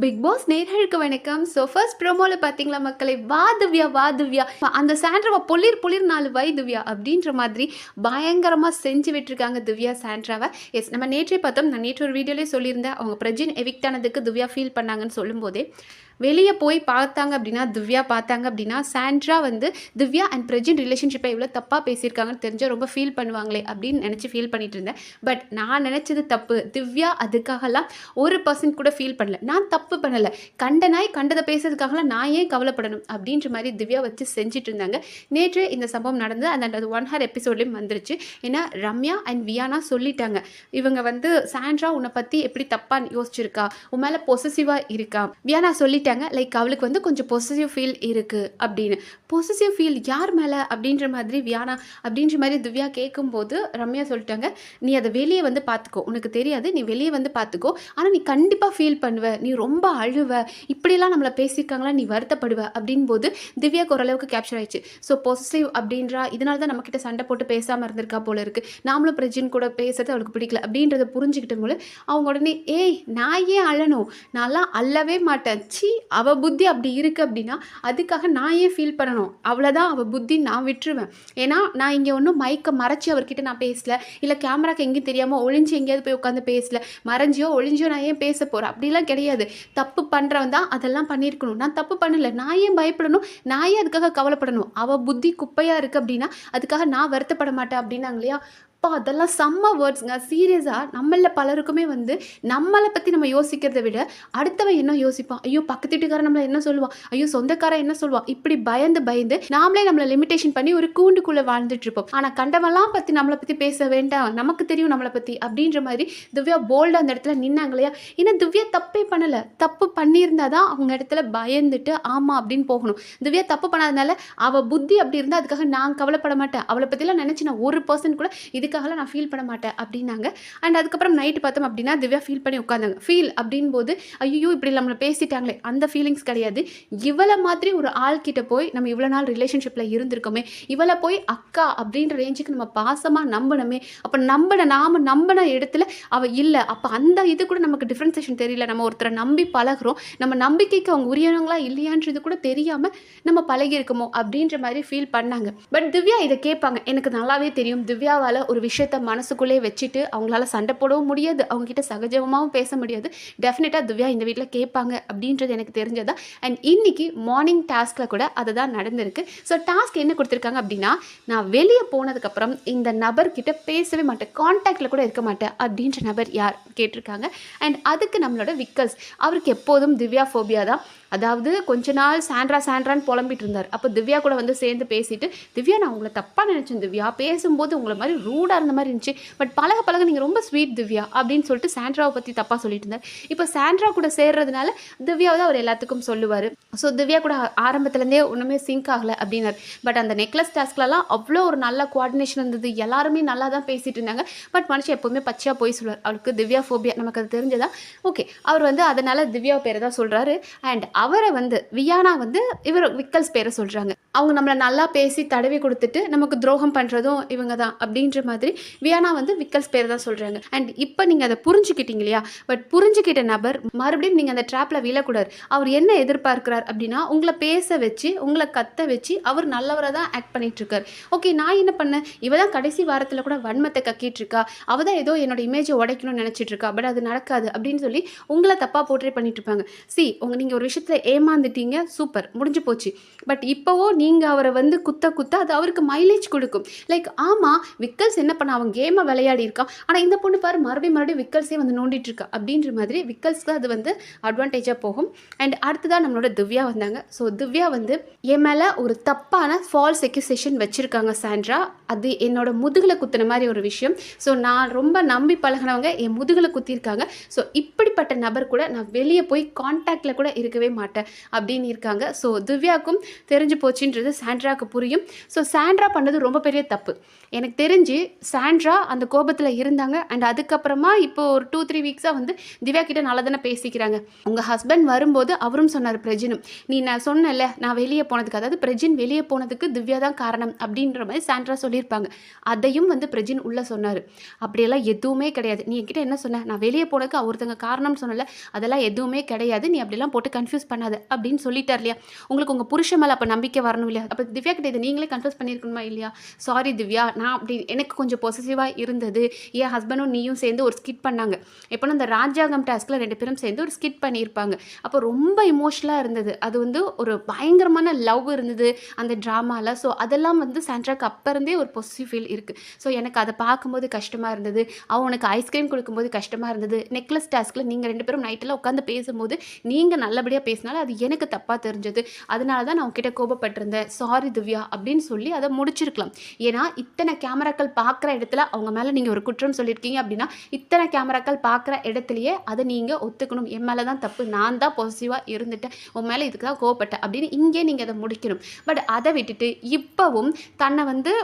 Big pass நேயர்களுக்கு வணக்கம். So first ப்ரோமோல பார்த்தீங்களா மக்களே, வா திவ்யா வா திவ்யா, அந்த சாண்ட்ராவை பொளிர் பொளிர் 4 வை திவ்யா அப்படின்ற மாதிரி பயங்கரமாக செஞ்சு விட்டுருக்காங்க திவ்யா சாண்ட்ராவை. எஸ், நம்ம நேற்றே பார்த்தோம். நான் நேற்று ஒரு வீடியோலேயே சொல்லியிருந்தேன், அவங்க பிரஜின் எவிக்ட் ஆனதுக்கு திவ்யா ஃபீல் பண்ணாங்கன்னு சொல்லும்போதே, வெளியே போய் பார்த்தாங்க அப்படின்னா, திவ்யா பார்த்தாங்க அப்படின்னா, சாண்ட்ரா வந்து திவ்யா அண்ட் பிரஜின் ரிலேஷன்ஷிப்பை எவ்வளோ தப்பாக பேசியிருக்காங்கன்னு தெரிஞ்சால் ரொம்ப ஃபீல் பண்ணுவாங்களே அப்படின்னு நினச்சி ஃபீல் பண்ணிட்டு இருந்தேன். பட் நான் நினச்சது தப்பு. திவ்யா அதுக்காகலாம் 1% கூட ஃபீல் பண்ணல. நான் தப்பு பண்ணலை, கண்ட நாய் கண்டதை பேசுறதுக்காகலாம் நான் ஏன் கவலைப்படணும் அப்படின்ற மாதிரி திவ்யா வச்சு செஞ்சுட்டு இருந்தாங்க. நேற்று இந்த சம்பவம் நடந்து அந்த 1 hour எபிசோட்லேயும் வந்துருச்சு. ஏன்னா ரம்யா அண்ட் வியானா சொல்லிட்டாங்க, இவங்க வந்து சாண்ட்ரா உன்னை பற்றி எப்படி தப்பாக யோசிச்சிருக்கா, உன் மேலே பொசசிவாக இருக்கா. வியானா சொல்லிட்டாங்க, லைக் அவளுக்கு வந்து கொஞ்சம் பொசசிவ் ஃபீல் இருக்குது அப்படின்னு. பொசசிவ் ஃபீல் யார் மேலே அப்படின்ற மாதிரி வியானா அப்படின்ற மாதிரி திவ்யா கேட்கும்போது ரம்யா சொல்லிட்டாங்க, நீ அதை வெளியே வந்து பார்த்துக்கோ, உனக்கு தெரியாது, நீ வெளியே வந்து பார்த்துக்கோ, ஆனால் நீ கண்டிப்பாக ஃபீல் பண்ணுவ, நீ ரொம்ப அழுவ, இப்படிலாம் நம்மளை பேசியிருக்காங்களா, நீ வருத்தப்படுவ அப்படின் போது திவ்யாவுக்கு ஓரளவுக்கு கேப்சர் ஆயிடுச்சு. ஸோ பொசசிவ் அப்படின்றா, இதனால தான் நம்மக்கிட்ட சண்டை போட்டு பேசாமல் இருந்திருக்கா போல இருக்குது, நாமளும் பிரஜின் கூட பேசுறது அவளுக்கு பிடிக்கல அப்படின்றத புரிஞ்சுக்கிட்ட போது அவங்க உடனே, ஏய் நான் ஏன் அழணும், நான்லாம் அள்ளவே மாட்டேன், சி அவள் புத்தி அப்படி இருக்குது அப்படின்னா அதுக்காக நான் ஏன் ஃபீல் பண்ணணும், அவ்வளோதான் அவள் புத்தி, நான் விட்டுருவேன். ஏன்னா நான் இங்கே ஒன்றும் மைக்கை மறைச்சி அவர்கிட்ட நான் பேசலை, இல்லை கேமராக்கு எங்கேயும் தெரியாமல் ஒளிஞ்சு எங்கேயாவது போய் உட்காந்து பேசலை, மறைஞ்சியோ ஒளிஞ்சியோ நான் ஏன் பேச போகிறேன், அப்படிலாம் கிடையாது. தப்பு பண்ணுறவன் தான் அதெல்லாம் பண்ணியிருக்கணும், நான் தப்பு பண்ணலை, நான் ஏன் பயப்படணும், நான் ஏன் அதுக்காக கவலைப்படணும், அவள் புத்தி குப்பையாக இருக்குது அப்படின்னா அதுக்காக நான் வருத்தப்பட மாட்டேன் அப்படின்னாங்க இல்லையா. அப்பா அதெல்லாம் செம்ம வேர்ட்ஸுங்க. சீரியஸாக நம்மள பலருக்குமே வந்து நம்மளை பற்றி நம்ம யோசிக்கிறத விட அடுத்தவன் என்ன யோசிப்பான், ஐயோ பக்கத்து வீட்டுக்காரன் நம்மளை என்ன சொல்லுவான், ஐயோ சொந்தக்காரன் என்ன சொல்லுவான், இப்படி பயந்து பயந்து நாமளே நம்மளை லிமிட்டேஷன் பண்ணி ஒரு கூண்டுக்குள்ளே வாழ்ந்துட்டு இருப்போம். ஆனால் கண்டவெல்லாம் பற்றி நம்மளை பற்றி பேச வேண்டாம், நமக்கு தெரியும் நம்மளை பற்றி அப்படின்ற மாதிரி திவ்யா போல்டாக அந்த இடத்துல நின்னாங்க இல்லையா. ஏன்னா திவ்யா தப்பே பண்ணலை, தப்பு பண்ணியிருந்தா தான் அவங்க இடத்துல பயந்துட்டு ஆமாம் அப்படின்னு போகணும். திவ்யா தப்பு பண்ணாதனால அவள் புத்தி அப்படி இருந்தால் அதுக்காக நான் கவலைப்பட மாட்டேன், அவளை பற்றிலாம் நினச்சி நான் 1% கூட இதுக்காகலாம் நான் ஃபீல் பண்ண மாட்டேன் அப்படின்னாங்க. அண்ட் அதுக்கப்புறம் நைட்டு பார்த்தோம் அப்படின்னா திவ்யா ஃபீல் பண்ணி உட்காந்தாங்க. ஃபீல் அப்படின் போது ஐயோ இப்படி நம்மளை பேசிட்டாங்களே அந்த ஃபீலிங்ஸ் கிடையாது. இவளை மாதிரி ஒரு ஆள்கிட்ட போய் நம்ம இவ்வளோ நாள் ரிலேஷன்ஷிப்பில் இருந்திருக்கோமே, இவளை போய் அக்கா அப்படின்ற ரேஞ்சுக்கு நம்ம பாசமாக நம்பணுமே, அப்போ நாம் நம்பின இடத்துல அவள் இல்லை, அப்போ அந்த இது கூட நமக்கு டிஃப்ரென்சேஷன் தெரியல. நம்ம ஒருத்தரை நம்பி பழகிறோம், நம்ம நம்பிக்கைக்கு அவங்க உரியவங்களா இல்லையான்றது கூட தெரியாமல் நம்ம பழகியிருக்கோமோ அப்படின்ற மாதிரி ஃபீல் பண்ணாங்க. பட் திவ்யா இதை கேட்பாங்க, எனக்கு நல்லாவே தெரியும். திவ்யாவால் ஒரு விஷயத்த மனசுக்குள்ளே வச்சுட்டு அவங்களால சண்டை போடவும் முடியாது, அவங்ககிட்ட சகஜமாகவும் பேச முடியாது. டெஃபினட்டாக திவ்யா இந்த வீட்டில் கேட்பாங்க அப்படின்றது எனக்கு தெரிஞ்சதா. அண்ட் இன்னைக்கு மார்னிங் டாஸ்கில் கூட அதை தான் நடந்திருக்கு. ஸோ டாஸ்க் என்ன கொடுத்துருக்காங்க அப்படின்னா, நான் வெளியே போனதுக்கப்புறம் இந்த நபர்கிட்ட பேசவே மாட்டேன், கான்டாக்டில் கூட இருக்க மாட்டேன் அப்படின்ற நபர் யார் கேட்டிருக்காங்க. அண்ட் அதுக்கு நம்மளோட விக்கல்ஸ், அவருக்கு எப்போதும் திவ்யா ஃபோபியா தான். அதாவது கொஞ்ச நாள் சாண்ட்ரான்னு புலம்பிட்டு இருந்தார். அப்போ திவ்யா கூட வந்து சேர்ந்து பேசிட்டு, திவ்யா நான் உங்களை தப்பாக நினச்சேன் திவ்யா, பேசும்போது உங்களை மாதிரி ரூடாக இருந்த மாதிரி இருந்துச்சு, பட் பழக பழக நீங்கள் ரொம்ப ஸ்வீட் திவ்யா அப்படின்னு சொல்லிட்டு சாண்ட்ராவை பற்றி தப்பாக சொல்லிட்டு இருந்தார். இப்போ சாண்ட்ரா கூட சேர்றதுனால திவ்யாவை தான் அவர் எல்லாத்துக்கும் சொல்லுவார். ஸோ திவ்யா கூட ஆரம்பத்துலேருந்தே ஒன்றுமே சிங்க் ஆகலை அப்படின்னார். பட் அந்த நெக்லஸ் டாஸ்க்லலாம் அவ்வளோ ஒரு நல்ல கோஆர்டினேஷன் இருந்தது, எல்லாருமே நல்லா தான் பேசிகிட்டு இருந்தாங்க. பட் மனுஷன் எப்போவுமே பச்சையாக போய் சொல்லுவார், அவருக்கு திவ்யா ஃபோபியா, நமக்கு அது தெரிஞ்சதா. ஓகே, அவர் வந்து அதனால் திவ்யா பேரை தான் சொல்கிறாரு. அண்ட் அவரை வந்து வியானா வந்து இவர் விக்கல்ஸ் பேரை சொல்கிறாங்க. அவங்க நம்மளை நல்லா பேசி தடவி கொடுத்துட்டு நமக்கு துரோகம் பண்ணுறதும் இவங்க தான் அப்படின்ற மாதிரி வியானா வந்து விக்கல்ஸ் பேரை தான் சொல்கிறாங்க. அண்ட் இப்போ நீங்கள் அதை புரிஞ்சுக்கிட்டீங்க இல்லையா. பட் புரிஞ்சுக்கிட்ட நபர் மறுபடியும் நீங்கள் அந்த ட்ராப்பில் விழக்கூடாது. அவர் என்ன எதிர்பார்க்கிறார் அப்படின்னா, உங்களை பேச வச்சு உங்களை கத்த வச்சு அவர் நல்லவரை தான் ஆக்ட் பண்ணிட்டு இருக்கார். ஓகே, நான் என்ன பண்ணேன், இவ தான் கடைசி வாரத்தில் கூட வன்மத்தை கக்கிட்டு இருக்கா, அவ தான் ஏதோ என்னோட இமேஜை உடைக்கணும்னு நினச்சிட்டு இருக்கா, பட் அது நடக்காது அப்படின்னு சொல்லி உங்களை தப்பாக போர்ட்ரே பண்ணிட்டு இருப்பாங்க. நீங்கள் ஒரு விஷயத்தில் ஏமாந்துட்டீங்க, சூப்பர், முடிஞ்சு போச்சு. பட் இப்போவோ நீங்கள் அவரை வந்து குத்த அது அவருக்கு மைலேஜ் கொடுக்கும். லைக் ஆமாம், விக்கல்ஸ் என்ன பண்ண, அவன் கேமை விளையாடி இருக்கான், ஆனால் இந்த பொண்ணு பாரு மறுபடியும் விக்கல்ஸே வந்து நோண்டிட்டு இருக்கா அப்படின்ற மாதிரி விக்கல்ஸ்க்கு அது வந்து அட்வான்டேஜாக போகும். அண்ட் அடுத்ததான் நம்மளோட திவ்யா வந்தாங்க. ஸோ திவ்யா வந்து என் மேலே ஒரு தப்பான ஃபால்ஸ் அக்யூசேஷன் வச்சுருக்காங்க சாண்ட்ரா, அது என்னோட முதுகில் குத்துன மாதிரி ஒரு விஷயம். ஸோ நான் ரொம்ப நம்பி பழகினவங்க என் முதுகில் குத்திருக்காங்க. ஸோ இப்படிப்பட்ட நபர் கூட நான் வெளியே போய் கான்டாக்டில் கூட இருக்கவே மாட்டேன் அப்படின்னு இருக்காங்க. ஸோ திவ்யாவுக்கும் தெரிஞ்சு போச்சு, ஆயிடுச்சுன்றது சாண்ட்ராக்கு புரியும். ஸோ சாண்ட்ரா பண்ணது ரொம்ப பெரிய தப்பு. எனக்கு தெரிஞ்சு சாண்ட்ரா அந்த கோபத்தில் இருந்தாங்க. அண்ட் அதுக்கப்புறமா இப்போ ஒரு 2-3 வீக்ஸாக வந்து திவ்யா கிட்ட நல்லா தானே பேசிக்கிறாங்க. உங்கள் ஹஸ்பண்ட் வரும்போது அவரும் சொன்னார் பிரஜினும், நீ நான் சொன்னல நான் வெளியே போனதுக்கு, அதாவது பிரஜின் வெளியே போனதுக்கு திவ்யா தான் காரணம் அப்படின்ற மாதிரி சாண்ட்ரா சொல்லியிருப்பாங்க. அதையும் வந்து பிரஜின் உள்ளே சொன்னார். அப்படியெல்லாம் எதுவுமே கிடையாது. நீ என்கிட்ட என்ன சொன்ன, நான் வெளியே போனதுக்கு ஒருத்தங்க காரணம்னு சொன்னல, அதெல்லாம் எதுவுமே கிடையாது, நீ அப்படிலாம் போட்டு கன்ஃபியூஸ் பண்ணாத அப்படின்னு சொல்லிட்டார் இல்லையா. உங்களுக்கு உங்கள் புருஷன் மேலே அப்போ நம்பிக்கை வரணும் இல்லையா. அப்போ திவ்யா கிட்ட இதை நீங்களே கன்ஃபியூஸ் பண்ணியிருக்கணுமா இல்லையா. சாரி திவ்யா, நான் அப்படி எனக்கு கொஞ்சம் பொசசிவாக இருந்தது. என் ஹஸ்பண்டும் நீயும் சேர்ந்து ஒரு ஸ்கிட் பண்ணாங்க. எப்போனா அந்த ராஜாங்கம் டாஸ்கில் 2 பேரும் சேர்ந்து ஒரு ஸ்கிட் பண்ணியிருப்பாங்க. அப்போ ரொம்ப இமோஷனலாக இருந்தது. அது வந்து ஒரு பயங்கரமான லவ் இருந்தது அந்த ட்ராமாவில். ஸோ அதெல்லாம் வந்து சாண்ட்ராக்கு அப்போ இருந்தே ஒரு பொசிட்டிவ் ஃபீல் இருக்குது. ஸோ எனக்கு அதை பார்க்கும்போது கஷ்டமாக இருந்தது. அவனுக்கு ஐஸ்கிரீம் கொடுக்கும்போது கஷ்டமாக இருந்தது. நெக்லஸ் டாஸ்கில் நீங்கள் 2 பேரும் நைட்டெல்லாம் உட்காந்து பேசும்போது நீங்கள் நல்லபடியாக பேசினாலும் அது எனக்கு தப்பாக தெரிஞ்சது. அதனால தான் நான் உங்ககிட்ட கோபப்பட்டிருந்தேன். சாரி திவ்யா அப்படின்னு சொல்லி அதை முடிச்சிருக்கலாம். ஏன்னா இத்தனை கேமராக்கள் பார்க்குற இடத்துல அவங்க மேலே நீங்கள் ஒரு குற்றம் சொல்லியிருக்கீங்க அப்படின்னா இத்தனை கேமராக்கள் பார்க்குற இடத்துலையே அதை நீங்கள் ஒத்துக்கணும். என் மேலே தான் தப்பு, நான் தான் பாசிட்டிவாக இருந்துட்டேன், உன் மேலே இதுக்கு தான் கோவப்பட்டேன் அப்படின்னு இங்கே நீங்கள் அதை முடிக்கணும். பட் அதை விட்டுட்டு இப்போவும் தன்னை வந்து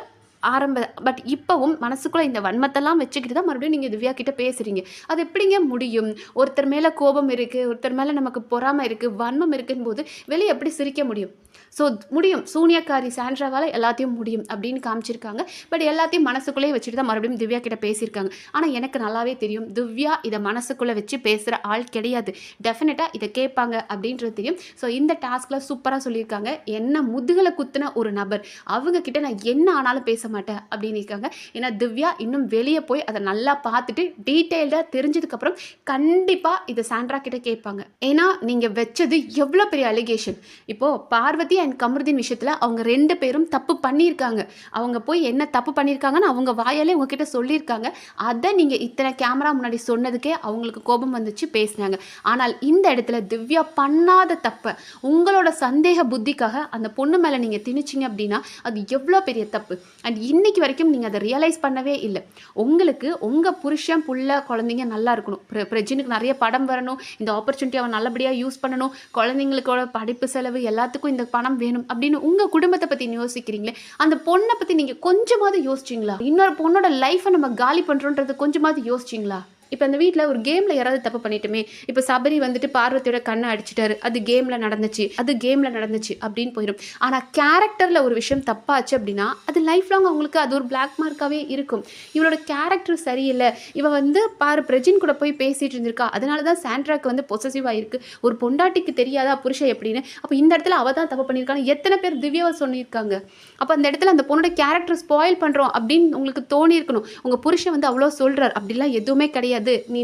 பட் இப்போவும் மனசுக்குள்ளே இந்த வன்மத்தெல்லாம் வச்சுக்கிட்டு தான் மறுபடியும் நீங்கள் திவ்யா கிட்ட பேசுகிறீங்க. அது எப்படிங்க முடியும். ஒருத்தர் மேலே கோபம் இருக்குது, ஒருத்தர் மேலே நமக்கு பொறாமை இருக்குது, வன்மம் இருக்குன்னு போது வெளியே எப்படி சிரிக்க முடியும். ஸோ முடியும், சூனியக்காரி சாண்ட்ராவால் எல்லாத்தையும் முடியும் அப்படின்னு காமிச்சிருக்காங்க. பட் எல்லாத்தையும் மனசுக்குள்ளேயே வச்சுட்டு தான் மறுபடியும் திவ்யா கிட்ட பேசியிருக்காங்க. ஆனால் எனக்கு நல்லாவே தெரியும் திவ்யா இதை மனசுக்குள்ளே வச்சு பேசுகிற ஆள் கிடையாது. டெஃபினட்டாக இதை கேட்பாங்க அப்படின்றது தெரியும். ஸோ இந்த டாஸ்கில் சூப்பராக சொல்லியிருக்காங்க. என்ன முதுகலை குத்துன ஒரு நபர், அவங்க கிட்ட நான் என்ன ஆனாலும் பேச மாட்டேன் அப்படின்னு இருக்காங்க. ஏன்னா திவ்யா இன்னும் வெளியே போய் அதை நல்லா பார்த்துட்டு டீட்டெயில்டாக தெரிஞ்சதுக்கப்புறம் கண்டிப்பாக இதை சாண்ட்ரா கிட்ட கேட்பாங்க. ஏன்னா நீங்கள் வச்சது எவ்வளோ பெரிய அலிகேஷன். இப்போது பார்வதி அண்ட் கமருதீன் விஷயத்தில் அவங்க 2 பேரும் தப்பு பண்ணியிருக்காங்க. அவங்க போய் என்ன தப்பு பண்ணியிருக்காங்கன்னு அவங்க வாயாலே உங்ககிட்ட சொல்லியிருக்காங்க. அதை நீங்கள் இத்தனை கேமரா முன்னாடி சொன்னதுக்கே அவங்களுக்கு கோபம் வந்துச்சு, பேசினாங்க. ஆனால் இந்த இடத்துல திவ்யா பண்ணாத தப்பை உங்களோட சந்தேக புத்திக்காக அந்த பொண்ணு மேலே நீங்கள் திணிச்சிங்க அப்படின்னா அது எவ்வளோ பெரிய தப்பு. அண்ட் இன்னைக்கு வரைக்கும் நீங்கள் அதை ரியலைஸ் பண்ணவே இல்லை. உங்களுக்கு உங்கள் புருஷன் புள்ள குழந்தைங்க நல்லா இருக்கணும், பிரஜினுக்கு நிறைய படம் வரணும், இந்த ஆப்பர்ச்சுனிட்டி அவன் நல்லபடியாக யூஸ் பண்ணணும், குழந்தைங்களுக்கோட படிப்பு செலவு எல்லாத்துக்கும் இந்த பணம் வேணும் அப்படின்னு உங்கள் குடும்பத்தை பற்றி யோசிக்கிறீங்களே, அந்த பொண்ணை பற்றி நீங்கள் கொஞ்சமாவது யோசிச்சிங்களா. இன்னொரு பொண்ணோட லைஃப்பை நம்ம காலி பண்ணுறோன்றது கொஞ்சமாவது யோசிச்சிங்களா. இப்போ அந்த வீட்டில் ஒரு கேமில் யாராவது தப்பு பண்ணிட்டுமே, இப்போ சபரி வந்துட்டு பார்வதியோட கண்ணை அடிச்சிட்டாரு, அது கேமில் நடந்துச்சு அப்படின்னு போயிடும். ஆனால் கேரக்டரில் ஒரு விஷயம் தப்பாச்சு அப்படின்னா அது லைஃப் லாங் அவங்களுக்கு அது ஒரு பிளாக் மார்க்காகவே இருக்கும். இவளோட கேரக்டர் சரியில்லை, இவ வந்து பிரஜின் கூட போய் பேசிகிட்டு இருந்திருக்கா, அதனால தான் சாண்ட்ராக்கு வந்து பொசசிவாக இருக்குது, ஒரு பொண்டாட்டிக்கு தெரியாதா புருஷன் எப்படின்னு. அப்போ இந்த இடத்துல அவள் தான் தப்பு பண்ணியிருக்காங்க. எத்தனை பேர் திவ்யாவை சொல்லியிருக்காங்க. அப்போ அந்த இடத்துல அந்த பொண்ணோட கேரக்டர் ஸ்பாயில் பண்ணுறோம் அப்படின்னு உங்களுக்கு தோணி இருக்கணும். உங்கள் புருஷன் வந்து அவ்வளோ சொல்கிறார், அப்படிலாம் எதுவுமே கிடையாது, நீ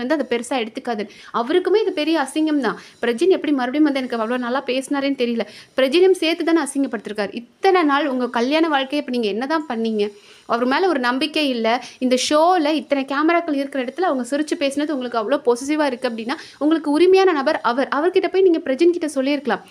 வந்து அதை பெருசாக எடுத்துக்காது. அவருக்குமே இது பெரிய அசிங்கம் தான். பிரஜின் எப்படி மறுபடியும் வந்து எனக்கு அவ்வளோ நல்லா பேசினாரேன்னு தெரியல. பிரஜினும் சேர்த்து தானே அசிங்கப்படுத்திருக்காரு. இத்தனை நாள் உங்கள் கல்யாண வாழ்க்கையை இப்போ நீங்கள் என்ன தான் பண்ணீங்க. அவர் மேலே ஒரு நம்பிக்கை இல்லை. இந்த ஷோவில் இத்தனை கேமராக்கள் இருக்கிற இடத்துல அவங்க சிரிச்சு பேசினது உங்களுக்கு அவ்வளோ பொசிட்டிவாக இருக்குது அப்படின்னா உங்களுக்கு உரிமையான நபர் அவர்கிட்ட போய் நீங்கள் பிரஜின் கிட்ட சொல்லியிருக்கலாம்.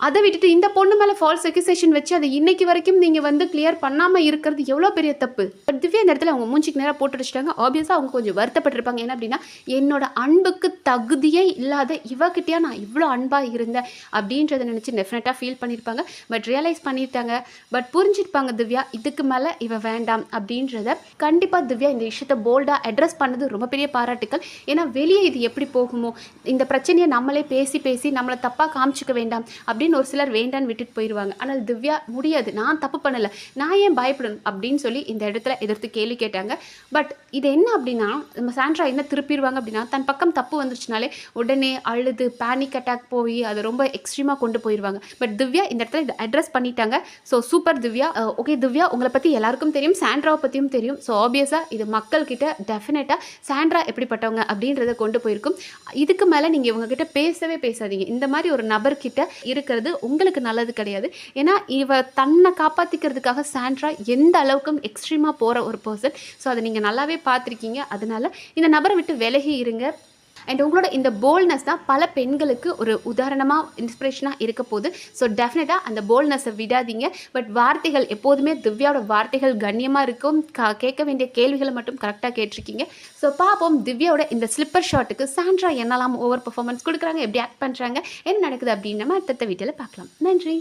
அதை விட்டுட்டு இந்த பொண்ணு மேலே ஃபால்ஸ் அக்யூசேஷன் வச்சு அதை இன்னைக்கு வரைக்கும் நீங்கள் வந்து கிளியர் பண்ணாமல் இருக்கிறது எவ்வளோ பெரிய தப்பு. பட் திவ்யா இந்த இடத்துல அவங்க மூஞ்சிக்கு நேராக போட்டு வச்சுட்டாங்க. ஆப்வியஸாக அவங்க கொஞ்சம் வருத்தப்பட்டிருப்பாங்க. என்ன அப்படின்னா என்னோட அன்புக்கு தகுதியே இல்லாத இவகிட்டயா நான் இவ்வளோ அன்பாக இருந்தேன் அப்படின்றத நினச்சி டெஃபினட்டாக ஃபீல் பண்ணியிருப்பாங்க. பட் ரியலைஸ் பண்ணியிருக்காங்க. பட் புரிஞ்சிருப்பாங்க திவ்யா இதுக்கு மேலே இவ வேண்டாம் அப்படின்றத. கண்டிப்பாக திவ்யா இந்த விஷயத்தை போல்டாக அட்ரஸ் பண்ணது ரொம்ப பெரிய பாராட்டுக்கள். ஏன்னா வெளியே இது எப்படி போகுமோ, இந்த பிரச்சனையை நம்மளே பேசி நம்மளை தப்பாக காமிச்சிக்க வேண்டாம் அப்படின்னு ஒரு சிலர் வேண்டான்னு விட்டுட்டு போயிடுவாங்க. ஆனால் திவ்யா முடியாது, நான் தப்பு பண்ணலை, நான் ஏன் பயப்படணும் அப்படின்னு சொல்லி இந்த இடத்துல எதிர்த்து கேள்வி கேட்டாங்க. பட் இது என்ன அப்படின்னா நம்ம சாண்ட்ரா என்ன திருப்பிடுவாங்க அப்படின்னா தன் பக்கம் தப்பு வந்துருச்சுனாலே உடனே அழுது பேனிக் அட்டாக் போய் அதை ரொம்ப எக்ஸ்ட்ரீமாக கொண்டு போயிடுவாங்க. பட் திவ்யா இந்த இடத்துல இதை அட்ரஸ் பண்ணிட்டாங்க. So super Divya. Okay Divya, உங்களை பற்றி எல்லாருக்கும் தெரியும், சாண்ட்ராவை பற்றியும் தெரியும். ஸோ ஆப்வியஸாக இது மக்கள்கிட்ட டெஃபினட்டாக சாண்ட்ரா எப்படிப்பட்டவங்க அப்படின்றத கொண்டு போயிருக்கும். இதுக்கு மேலே நீங்கள் இவங்ககிட்ட பேசவே பேசாதீங்க. இந்த மாதிரி ஒரு நபர்கிட்ட இருக்கிறது உங்களுக்கு நல்லது கிடையாது. ஏன்னா இவ தன்னை காப்பாற்றிக்கிறதுக்காக சாண்ட்ரா எந்த அளவுக்கும் எக்ஸ்ட்ரீமாக போகிற ஒரு பர்சன். ஸோ அதை நீங்கள் நல்லாவே பார்த்துருக்கீங்க. அதனால இந்த நபரை விட்டு விலகி இருங்க. அண்ட் உங்களோட இந்த போல்ட்னஸ் தான் பல பெண்களுக்கு ஒரு உதாரணமாக இன்ஸ்பிரேஷனாக இருக்க போகுது. ஸோ டெஃபினட்டாக அந்த போல்ட்னஸை விடாதீங்க. பட் வார்த்தைகள் எப்போதுமே திவ்யாவோட வார்த்தைகள் கண்ணியமாக இருக்கும். கேட்க வேண்டிய கேள்விகளை மட்டும் கரெக்டாக கேட்டிருக்கீங்க. ஸோ பார்ப்போம் திவ்யாவோட இந்த ஸ்லிப்பர் ஷாட்டுக்கு சாண்ட்ரா என்னெல்லாம் ஓவர் பெர்ஃபார்மன்ஸ் கொடுக்குறாங்க, எப்படி ஆக்ட் பண்ணுறாங்க, என்ன நடக்குது அப்படின்னு நம்ம அடுத்த வீட்டில் பார்க்கலாம். நன்றி.